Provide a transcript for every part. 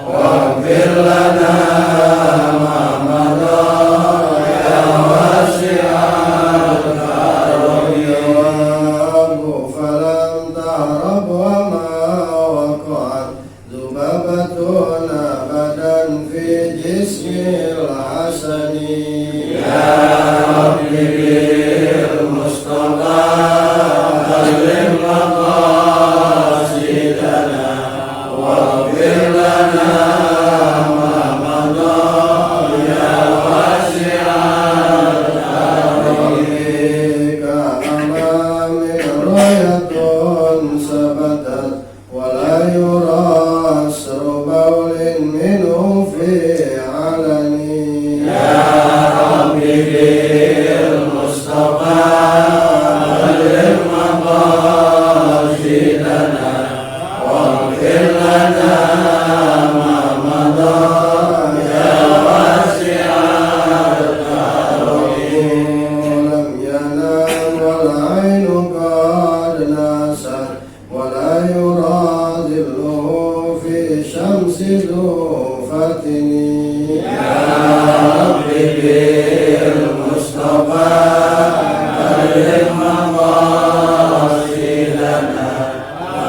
واغفر لنا ما مضى يا واسع الكرم فلم تعرب وما وقعت ذبابة أبدا في جسم الحسن يا رب بالمصطفى أكرم مقاصدنا واغفر لنا ما مضى يا واسع الكرم كأمام راية ثبتت ولا يرى أثر بول منه في علن يا رب بالمصطفى أكرم مقاصدنا واغفر لنا ما مضى يا واسع الكرم لم ينام والعين قد ناست ولا يرى ظله في شمس ذو فتن يا رب بالمصطفى أكرم مقاصدنا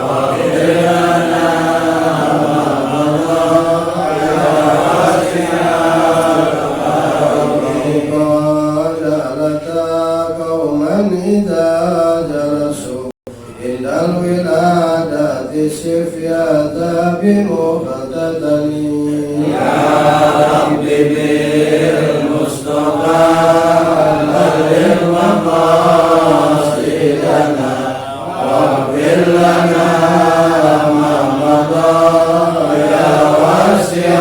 واغفر لنا ما مضى يا واسع الكرم قال لتا قوما إذا جلسوا عند الولادة سفياتا بمقتتل يا رب بالمصطفى أكرم مقاصدنا واغفر لنا ما مضى يا واسع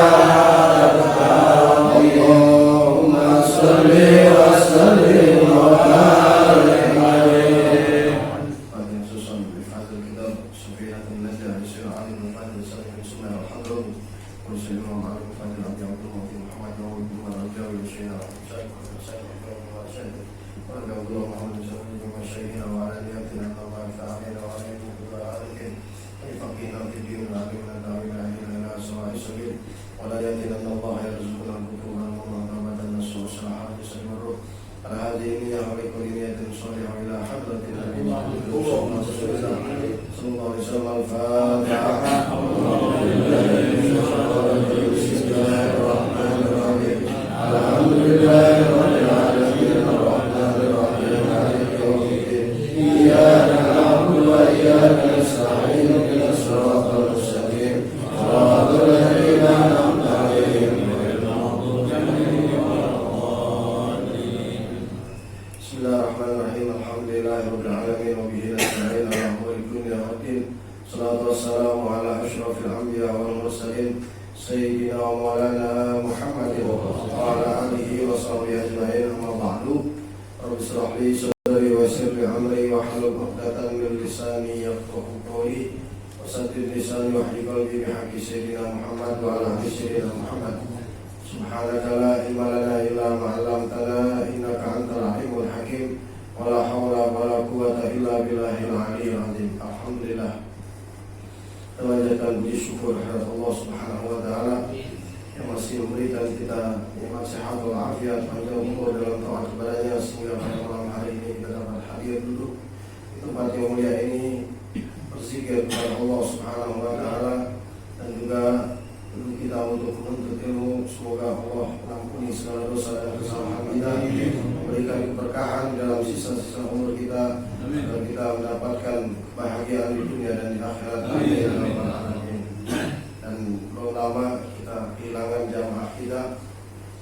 الكرم اللهم صل وسلم وبارك عليه خصوصا بهذا الكتاب سفينة النجاة لسير علي بن فاضل سلف سنة الحضر ورسل الله على فاضل عبد عبد الله بن محمد وعبد الله الرجاوي وسيرة وسائل ورجع الله محمد صلى الله عليه وسلم وعلى نياتنا الله فاعلنا وعليكم ببارك فقينا في الدين وعلمنا دعونا الى سواء السبيل ولا ياتينا ان الله يرزقنا البطون والمرتبة النصر والصلاح يسلم الروح على هذه النية ولكل نية صالحة إلى حضرة النبي محمد صلى الله عليه وسلم الفاتحة بسم الله الرحمن الرحيم الحمد لله رب العالمين الرحمن الرحيم مالك يوم الدين إياك نعبد وإياك نستعين اهدنا الصراط المستقيم صراط الذين أنعمت عليهم غير المغضوب عليهم ولا الضالين بسم الله الرحمن الرحيم الحمد لله رب العالمين وبه نستعين على أمور الدنيا والدين الصلاة والسلام على أشرف الأنبياء والمرسلين سيدنا ومولانا محمد وعلى آله وصحبه أجمعين أما بعد رب اشرح لي صدري ويسر لي أمري واحلل عقدة من لساني يفقهوا قولي وسدد لساني واحلل قلبي بحق سيدنا محمد وعلى آل سيدنا محمد سبحانك لا علم لنا إلا ما علمتنا إنك أنت العليم الحكيم ولا حول ولا قوة إلا بالله العلي العظيم الحمد لله. Kita panjatkan puji syukur kepada Allah Subhanahu wa taala yang masih memberikan kita nikmat sehat walafiat, panjang umur dalam taat kepadanya sehingga pada malam hari ini kita dapat hadir duduk di tempat yang mulia ini berzikir kepada Allah Subhanahu wa taala dan juga duduk kita untuk menuntut ilmu. Semoga Allah mengampuni segala dosa dan kesalahan kita, memberikan keberkahan dalam sisa-sisa umur kita agar kita mendapatkan kebahagiaan di dunia dan di akhirat. Amin. Dan belum lama kita kehilangan jamaah kita,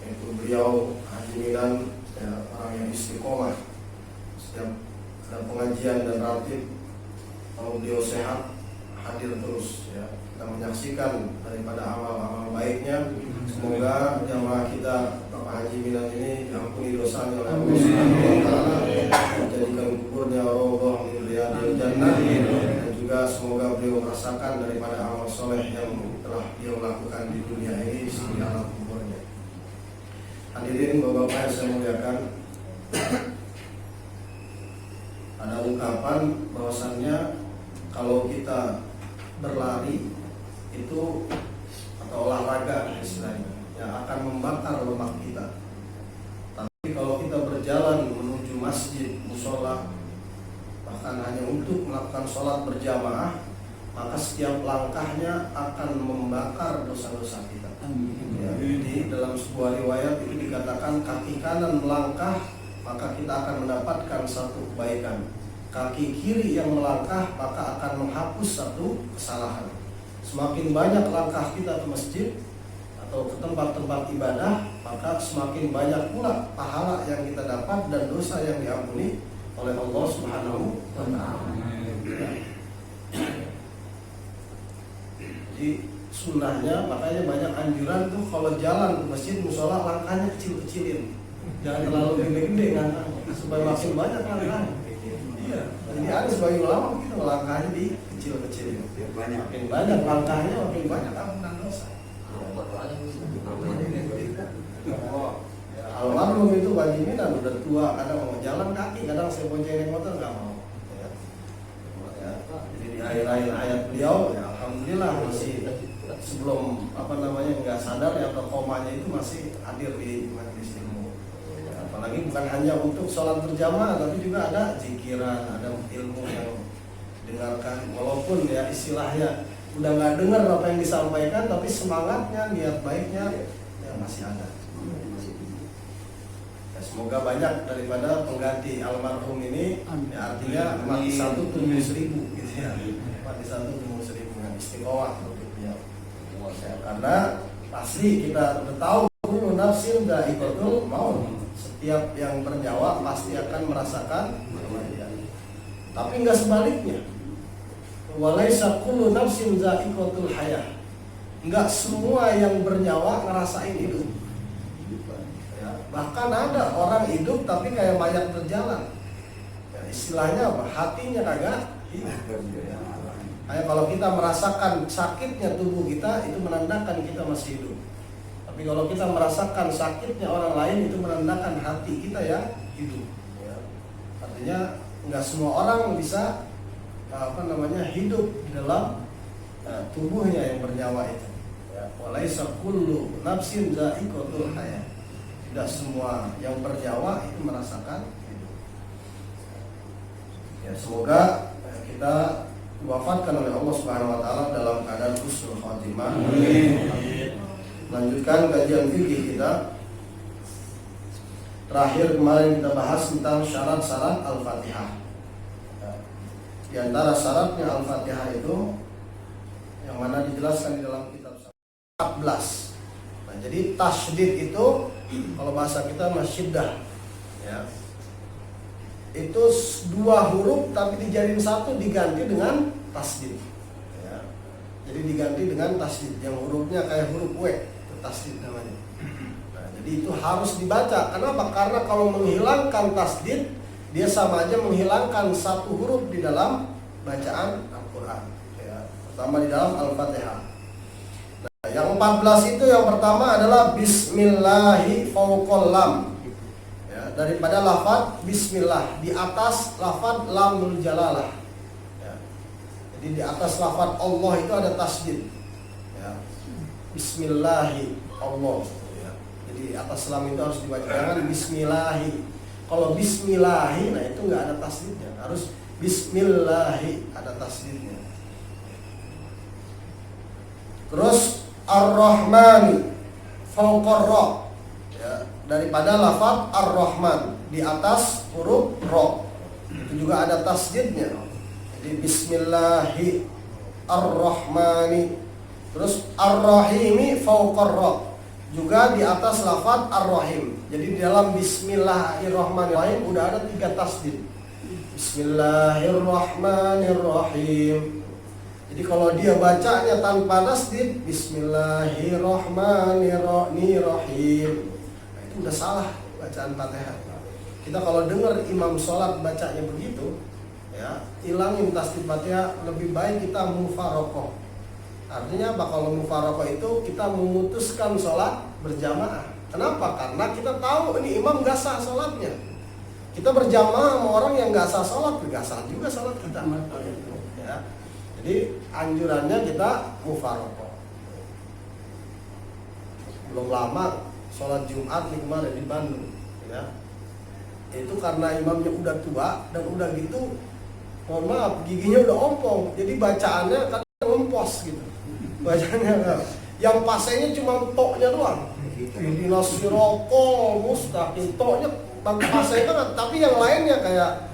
yaitu beliau Haji Minan, ya, orang yang istiqomah setiap ada pengajian dan ratib. Kalau beliau sehat hadir terus, ya, kita menyaksikan daripada amal-amal baiknya. Semoga jamaah kita Bapak Haji Minan ini diampuni dosanya oleh Allah Subhanahu wa taala, menjadikan kuburnya raudhah min riyadil jannah, dan juga semoga beliau merasakan daripada amal soleh yang telah beliau lakukan di dunia ini di alam kuburnya. Hadirin Bapak-bapak yang saya muliakan, ada ungkapan bahwasannya kalau kita berlari itu atau atau olahraga istilahnya yang akan membakar lemak kita. Tapi kalau kita berjalan menuju masjid, musola, bahkan hanya untuk melakukan sholat berjamaah, maka setiap langkahnya akan membakar dosa-dosa kita. Ya, jadi dalam sebuah riwayat itu dikatakan kaki kanan melangkah maka kita akan mendapatkan satu kebaikan. Kaki kiri yang melangkah maka akan menghapus satu kesalahan. Semakin banyak langkah kita ke masjid atau ke tempat-tempat ibadah, maka semakin banyak pula pahala yang kita dapat dan dosa yang diampuni oleh Allah Subhanahu wa Ta'ala. Jadi sunnahnya, makanya banyak anjuran tuh kalau jalan ke masjid musola langkahnya kecil-kecilin, jangan terlalu gede-gede kan, supaya makin banyak langkahnya. Iya, jadi ada sebagian ulama begitu, langkahnya di kecil-kecilin. Makin banyak langkahnya, makin banyak ampunan dosa. Almarhum itu wajibnya udah tua, kadang mau jalan kaki, kadang saya boncengin motor nggak mau. Ya. Jadi di akhir-akhir hayat beliau, ya alhamdulillah masih sebelum nggak sadar ya, atau komanya itu masih hadir di majelis ilmu. Ya, apalagi bukan hanya untuk sholat berjamaah, tapi juga ada zikiran, ada ilmu yang dengarkan, walaupun ya istilahnya udah nggak dengar apa yang disampaikan, tapi semangatnya, niat baiknya ya masih ada. Ya, semoga banyak daripada pengganti almarhum ini, ya artinya mati satu tumbuh 1000 gitu ya, mati satu tumbuh 1000 yang istiqomah untuk beliau. Ya, karena pasti kita udah tahu kullu nafsin dha'iqatul maut, setiap yang bernyawa pasti akan merasakan kematian. Tapi enggak sebaliknya. Walaisa kullu nafsin dha'iqatul hayah. Enggak semua yang bernyawa ngerasain hidup. Ya, bahkan ada orang hidup tapi kayak mayat berjalan. Ya, istilahnya apa? Hatinya kagak hidup. Ya. Kayak kalau kita merasakan sakitnya tubuh kita, itu menandakan kita masih hidup. Tapi kalau kita merasakan sakitnya orang lain, itu menandakan hati kita yang hidup. Ya. Artinya nggak semua orang bisa hidup di dalam tubuhnya yang bernyawa itu. Ya. Walaisa kullu nafsin dha'iqatul hayah. Tidak semua yang bernyawa itu merasakan hidup. Ya, semoga kita diwafatkan oleh Allah Subhanahu wa Ta'ala dalam keadaan husnul khatimah. Lanjutkan kajian fikih kita. Terakhir kemarin kita bahas tentang syarat-syarat Al-Fatihah. Di antara syaratnya Al-Fatihah itu yang mana dijelaskan di dalam kitab 14. Nah, jadi tasydid itu kalau bahasa kita masyiddah, ya. Itu dua huruf tapi dijadiin satu, diganti dengan tasydid. Ya. Jadi diganti dengan tasydid yang hurufnya kayak huruf W, itu tasydid namanya. Nah, jadi itu harus dibaca. Kenapa? Karena kalau menghilangkan tasydid, dia sama aja menghilangkan satu huruf di dalam bacaan Al-Quran. Ya. Pertama di dalam Al-Fatihah. Nah, yang 14 itu yang pertama adalah Bismillahi fauqal lam. Daripada lafaz bismillah, di atas lafaz lamul jalalah. Ya. Jadi di atas lafaz Allah itu ada tasydid. Ya. Bismillahi Allah. Ya. Jadi atas lam itu harus dibaca, jangan bismillahi. Kalau bismillahi, nah itu nggak ada tasydidnya. Harus bismillahi, ada tasydidnya. Terus ar-Rahmani fauqar ra. Daripada lafaz Ar-Rahman, di atas huruf Ra, itu juga ada tasydidnya. Jadi Bismillahi Ar-Rahmani. Terus Ar-Rahimi fauqar Ra, juga di atas lafaz Ar-Rahim. Jadi di dalam Bismillahirrahmanirrahim udah ada 3 tasydid. Bismillahirrahmanirrahim. Jadi kalau dia bacanya tanpa tasydid, Bismillahirrahmanirrahim, udah salah bacaan Fatihah. Kita kalau dengar imam sholat bacanya begitu, ya hilangin tasydid Fatihah. Lebih baik kita mufarokoh. Artinya apa? Kalau mufarokoh itu kita memutuskan sholat berjamaah. Kenapa? Karena kita tahu ini imam gak sah sholatnya. Kita berjamaah sama orang yang gak sah sholat, gak sah juga sholat kita. Ya. Jadi anjurannya kita mufarokoh. belum lama sholat Jumat nih kemarin di Bandung, ya. Itu karena imamnya udah tua dan udah gitu, mohon maaf, giginya udah ompong, jadi bacaannya kadang ngempos gitu. Bacaannya yang pasenya cuma toknya doang. Ihdinas siratal mustaqim, toknya pasenya kan, tapi yang lainnya kayak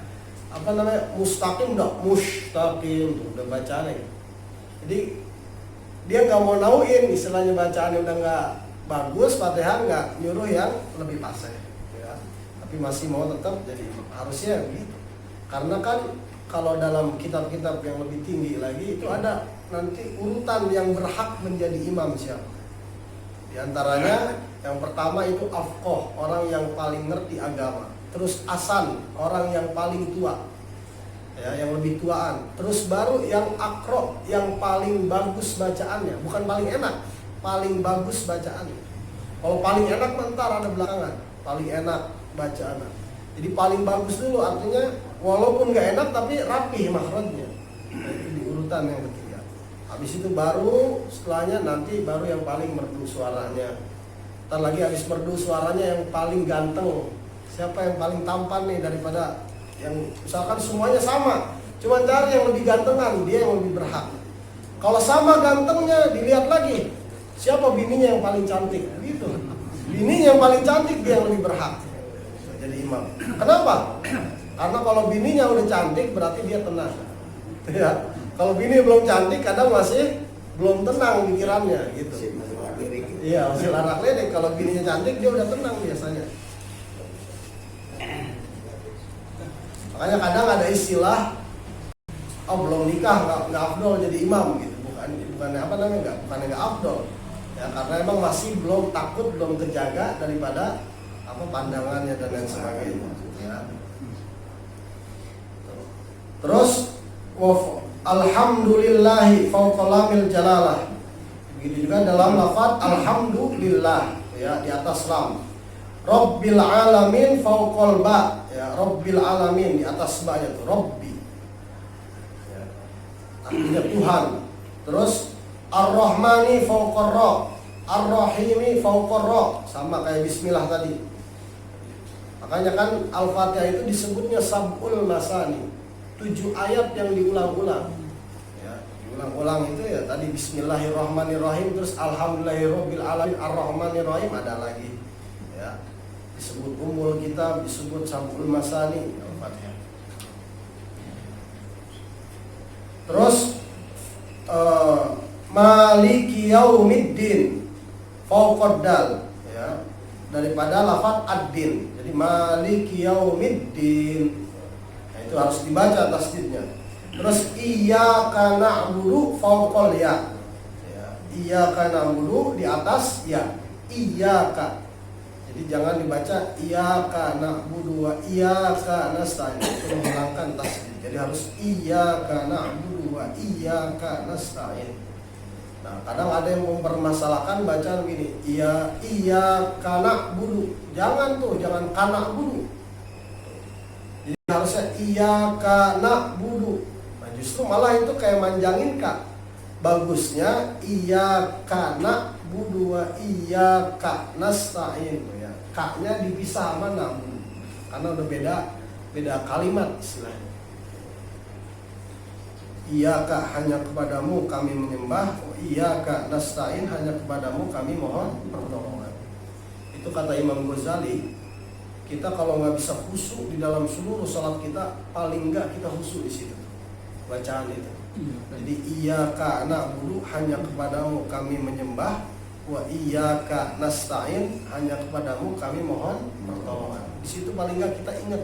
apa namanya mustaqim udah mustaqim tuh, udah bacaannya. Jadi dia nggak mau nauin, istilahnya bacaannya udah nggak bagus, Fatihah nggak nyuruh yang lebih paseh, ya. Tapi masih mau tetap jadi harusnya gitu. Karena kan kalau dalam kitab-kitab yang lebih tinggi lagi itu ada nanti urutan yang berhak menjadi imam siapa. Di antaranya yang pertama itu afqoh, orang yang paling ngerti agama. Terus asan, orang yang paling tua, ya, yang lebih tuaan. Terus baru yang akro, yang paling bagus bacaannya, bukan paling enak, paling bagus bacaannya. Kalau paling enak mentar ada belakangan, paling enak bacaannya. Jadi paling bagus dulu, artinya walaupun nggak enak tapi rapih makhrajnya. Nah, itu di urutan yang ketiga. Habis itu baru setelahnya nanti baru yang paling merdu suaranya. Ntar lagi habis merdu suaranya yang paling ganteng. Siapa yang paling tampan nih daripada yang misalkan semuanya sama, cuma cari yang lebih gantengan, dia yang lebih berhak. Kalau sama gantengnya dilihat lagi siapa bininya yang paling cantik, gitu. Bininya yang paling cantik dia yang lebih berhak jadi imam. Kenapa? Karena kalau bininya udah cantik berarti dia tenang. Ya. Kalau bini belum cantik kadang masih belum tenang pikirannya gitu. Iya, masih larak ledek. Kalau bininya cantik dia udah tenang biasanya. Makanya kadang ada istilah, oh belum nikah nggak afdol jadi imam gitu. Bukan apa namanya bukan afdol. Ya karena emang masih belum takut, belum terjaga daripada apa pandangannya dan lain sebagainya. Ya. Terus alhamdulillahi fauqa lamil jalalah. Begitu juga dalam lafaz alhamdulillah, ya, di atas lam. Rabbil alamin fauqal ba, ya, Rabbil alamin di atas ba-nya tuh Rabbi. Ya. Artinya Tuhan. Terus Ar-Rahmani fauqar ra, Ar-Rahimi fauqar ra, sama kayak bismillah tadi. Makanya kan Al-Fatihah itu disebutnya sab'ul masani, 7 ayat yang diulang-ulang. Ya, diulang-ulang itu ya tadi bismillahirrahmanirrahim, terus alhamdulillahirabbil alamin, ar-rahmanirrahim ada lagi. Ya. Disebut umul kitab, disebut sab'ul masani Al-Fatihah. Terus maliki yaumiddin fauqad dal, ya, daripada lafaz ad-din. Jadi maliki yaumiddin, nah, itu harus dibaca tasdidnya. Terus iyyaka na'budu fauqal ya, ya, iyyaka na'budu di atas ya, iyyaka. Jadi jangan dibaca iyyaka na'budu wa iyyaka nasta'in, itu menghilangkan tasdid. Jadi harus iyyaka na'budu wa iyyaka nasta'in. Nah, kadang ada yang mempermasalahkan bacaan begini, iya kana bulu, jangan kana bulu. Jadi harusnya iya kana bulu. Nah, justru malah itu kayak manjangin kak. Bagusnya iya kana bulu wa iya ka nasta'in, ya. Kaknya dipisah sama namun, karena udah beda kalimat istilahnya. Iyyaka hanya kepadamu kami menyembah, iyyaka nasta'in hanya kepadamu kami mohon pertolongan. Itu kata Imam Ghazali, kita kalau nggak bisa khusyuk di dalam seluruh salat kita, paling nggak kita khusyuk di situ bacaan itu. Jadi iyyaka na'budu hanya kepadamu kami menyembah, wa iyyaka nasta'in hanya kepadamu kami mohon pertolongan. Di situ paling nggak kita ingat.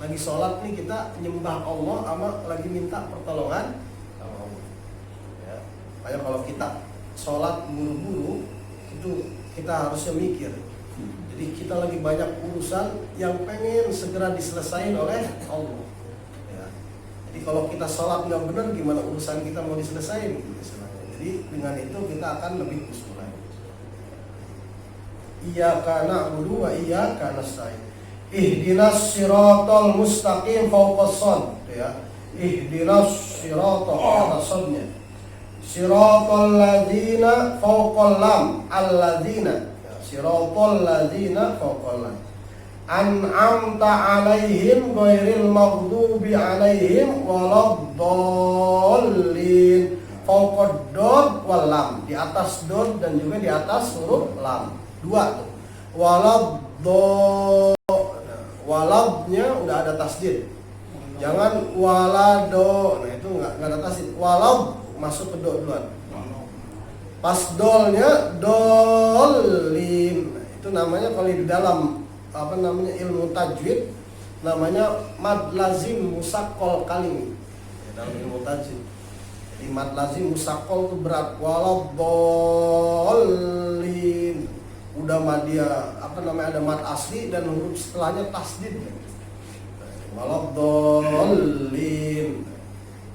Lagi sholat nih kita nyembah Allah sama lagi minta pertolongan sama Allah. Ya. Kayak kalau kita sholat buru-buru itu kita harusnya mikir. Jadi kita lagi banyak urusan yang pengen segera diselesaikan oleh Allah. Ya. Jadi kalau kita sholat nggak benar, gimana urusan kita mau diselesaikan? Jadi dengan itu kita akan lebih khusyuk lagi. Iyyaka na'budu wa iyyaka nasta'in. Ihdinas siratal mustaqim fawqas shad, ya. Ihdinas siratal atas shadnya. Siratal ladzina fawqal lam, alladzina. Siratal ladzina faqala an'amta 'alaihim ghairil maghdubi 'alaihim waladdallin. Fawqad dod wal lam, di atas dod dan juga di atas huruf lam. Dua tuh. Waladnya udah ada tasdid. Jangan walado. Nah itu enggak ada tasdid. Walad masuk ke do duluan. Pas dolnya dolin. Nah, itu namanya kalau di dalam ilmu tajwid namanya mad lazim musaqqal kalim. Ya, dalam ilmu tajwid. Jadi mad lazim musaqqal itu berat. Waladallin. Udah madia ada mad asli dan huruf setelahnya tasdid. Waladallin.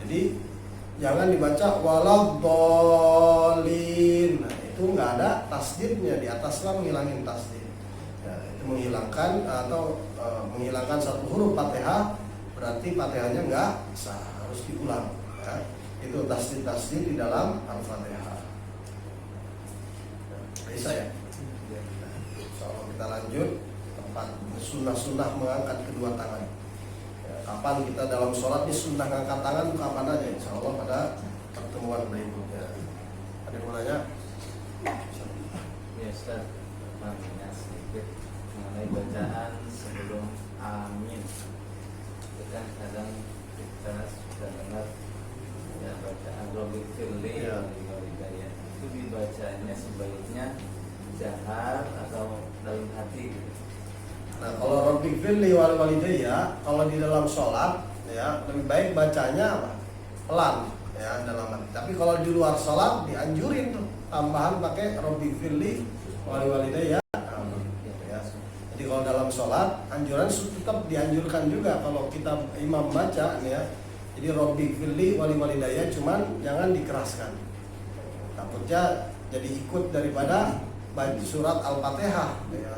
Jadi jangan dibaca waladallin. Nah, itu nggak ada tasdidnya, di atas lam ngilangin tasdid. Ya, itu menghilangkan menghilangkan satu huruf Fatihah, berarti Fatihahnya nggak sah, harus diulang. Ya. Itu tasdid di dalam Al-Fatihah. Bisa ya? Kita lanjut tempat sunnah mengangkat kedua tangan. Ya, kapan kita dalam sholat ini sunnah mengangkat tangan kapan aja? Insya Allah pada pertemuan berikutnya. Ada yang mau nanya? Ya Ustaz, tanya sedikit mengenai bacaan sebelum amin. Itu kan kadang kita sudah dengar ya bacaan Robik Firli ya. Itu dibacanya sebaiknya jahar atau dalam hati gitu. Nah kalau Rabbik firli wal walidayya, kalau di dalam sholat ya lebih baik bacanya apa? Pelan ya dalam hati. Tapi kalau di luar sholat dianjurin tuh tambahan pakai Rabbik firli wal walidayya. Ya. Jadi kalau dalam sholat anjuran tetap dianjurkan juga kalau kita imam baca nih ya. Jadi Rabbik firli wal walidayya, cuman jangan dikeraskan. Takutnya jadi ikut daripada baca surat Al-Fatihah ya,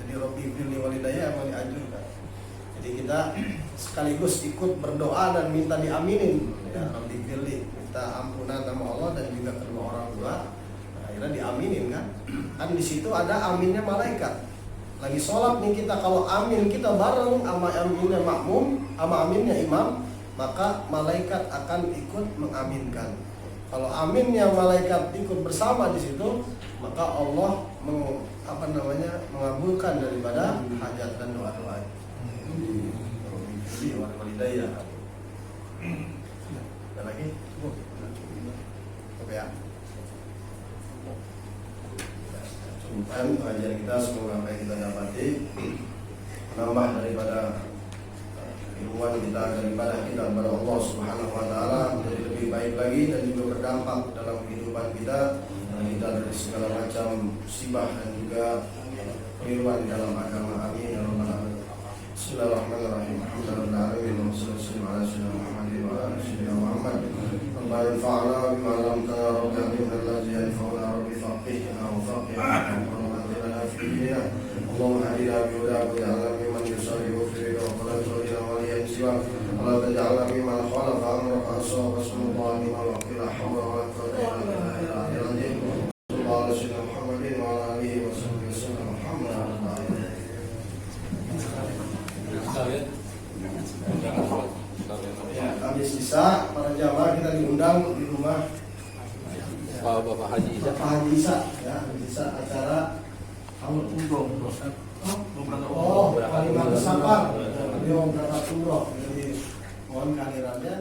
jadi Rabbi firli walidayya yang dianjurkan. Jadi kita sekaligus ikut berdoa dan minta diaminin ya, Rabbi firli, minta ampunan sama Allah dan juga kedua orang tua. Nah, akhirnya diaminin kan. Kan di situ ada aminnya malaikat. Lagi sholat nih kita, kalau amin kita bareng sama aminnya makmum, sama aminnya imam, maka malaikat akan ikut mengaminkan. Kalau aminnya malaikat ikut bersama di situ, maka Allah mengabulkan daripada hajat dan doa-doa. Jadi orang walidayah. Ada lagi? Oke ya. Cukupkan pengajian kita, semoga apa yang kita dapati menambah daripada ilmuwan kita, daripada kita kepada Allah Subhanahu wa taala menjadi lebih baik lagi dan juga berdampak dalam kehidupan kita. Kita dari segala macam musibah dan juga keliruan dalam agama. Amin ya rabbal alamin. Bismillahirrahmanirrahim. Alhamdulillahirabbil alamin. Wassalatu ala sayyidina Muhammadin wa ala sayyidina Muhammad. Rabbana anfa'na bima 'allamtana rabbana innal ladzi yanfa'una rabbi faqihna wa faqihna wa qurrana fi dinina. Allahumma hadina bi hudaika waj'alna mimman yusari'u fi ridha wa la tudina waliyan siwa wa la taj'alna mimman khalafa amraka aswa wasmullahi wa la hawla wa la quwwata illa billah. Muhammadin wa ala alihi wa sahbihi wasallam. Ya, habis Isya para jamaah kita diundang di rumah Bapak Haji Isa. Bapak Haji Isa ya, bisa acara tahun umroh. Kalimat Safar. Beliau berangkat umroh. Jadi mohon kehadirannya.